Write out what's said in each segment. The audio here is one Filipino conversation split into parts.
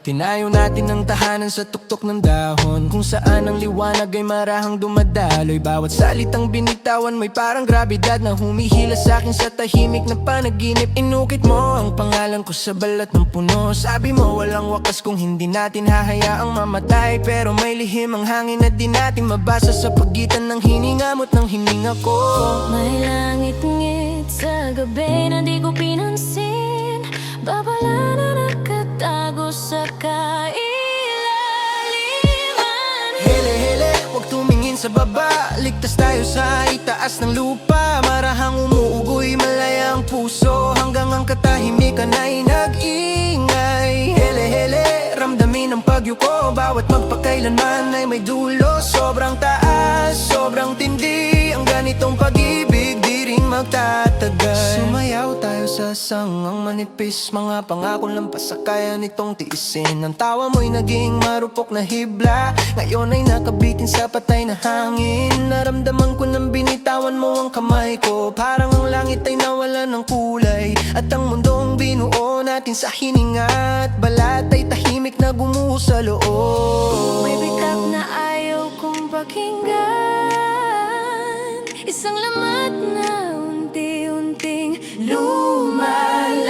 Tinayo natin ang tahanan sa tuktok ng dahon, kung saan ang liwanag ay marahang dumadaloy. Bawat salitang binitawan mo'y parang grabidad na humihila sa akin sa tahimik na panaginip. Inukit mo ang pangalan ko sa balat ng puno. Sabi mo walang wakas kung hindi natin hahayaang mamatay. Pero may lihim ang hangin na di natin mabasa sa pagitan ng hininga mo't ng hininga ko. May langit-ngit sa gabi na di ko pinansin, babala na nakatago sa kailaman. Hele-hele, huwag tumingin sa baba, ligtas tayo sa itaas ng lupa. Marahang umuugoy, malaya ang puso, hanggang ang katahimikan ay nag-ingay. Hele-hele, ramdamin ang pagyuko, bawat magpakailanman ay may dulo. Sobrang taas, sobrang tindi, ang ganitong pag-ibig di rin magtatagal. Sumayaw tayo sa sangang manipis, mga pangako lampas sa kaya nitong tiisin. Ang tawa mo'y naging marupok na hibla, ngayon ay nakabitin sa patay na hangin. Naramdaman ko nang binitawan mo ang kamay ko, parang ang langit ay nawala ng kulay. At ang mundong binuo natin sa hininga at balat ay tahimik na gumuho sa loob. May bitak na ayaw kong pakinggan, isang lamat na unti-unting lumalalim.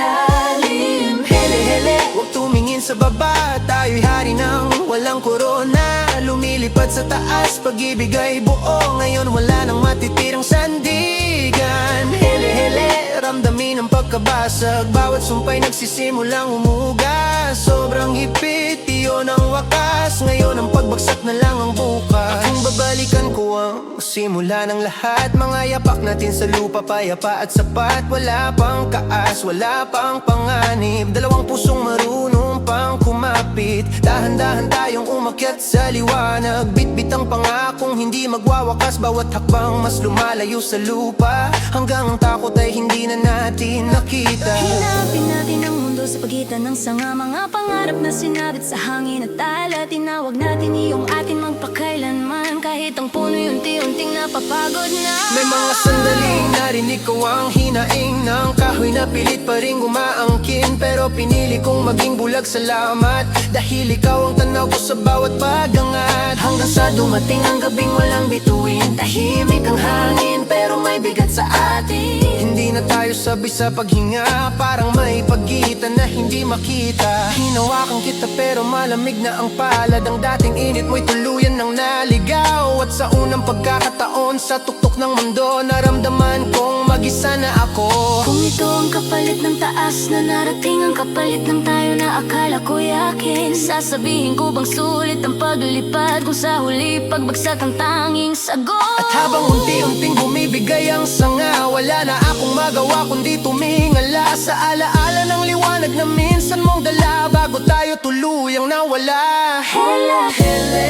Hele-hele, huwag tumingin sa baba, tayo'y hari ng walang korona. Lumilipad sa taas, pag-ibig ay buo, ngayon wala nang matitirang sandigan. Hele-hele, ramdamin ang pagkabasag, bawat sumpay nagsisimulang umuga. Sobrang hipit, iyon ang wakas, ngayon ang pagbagsak na lang ang bukas. Kung babalikan ko ang simula ng lahat, mga yapak natin sa lupa, payapa at sapat. Wala pang kaas, wala pang panganib, dalawang pusong marunong pang kumapit. Dahan-dahan tayong umakyat sa liwanag, bit-bit ang pangakong hindi magwawakas. Bawat hakbang mas lumalayo sa lupa, hanggang ang takot ay hindi na natin nakita. Hinapin natin ang mundo sa pagitan ng sanga, mga pangarap na sinabit sa hangin at tala. Tinawag natin iyong atin magpakailanman, kahit ang puno'y unti-unting napapagod na. May mga sandaling narinig ko ang hinaing ng kahoy na pilit pa rin gumaangkin, pero pinili kong maging bulag, salamat, dahil ikaw ang tanaw ko sa bawat pagangat. Hanggang sa dumating ang gabing walang bituin, tahimik ang hangin pero may bigat sa atin. Hindi na tayo sabay sa paghinga, parang may pagitan na hindi makita. Hinawakan kita pero malamig na ang palad, ang dating init mo'y tuluyan ng naligaw. At sa unang pagkakataon sa tuktok ng mundo, naramdaman kong mag-isa na ako. Kung ito ang kapalit ng taas na narating, ang kapalit ng tayo na akala ko yakin, sasabihin ko bang sulit ang paglilipad, kung sa huli pagbagsak ang tanging sagot. At habang unti-unting bumibigay ang sanga, wala na akong magawa kundi tumingala sa alaala ng liwanag na minsan mong dala, bago tayo tuluyang nawala. Hela, Hele,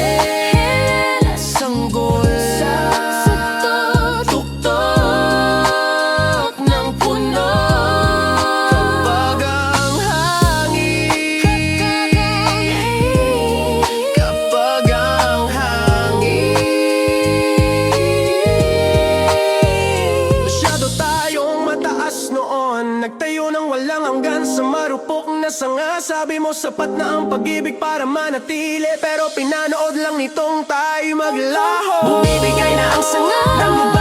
sanggol sa tuktok ng puno. Kapag ang hangin, kapag ang hangin, masyado tayong mataas noon, nagtayo ng walang hanggan sa marupok na sanga. Sabi mo sapat na ang pag-ibig para manatili, pero pinanood lang nitong tayo maglaho. bumibigay na ang sanga.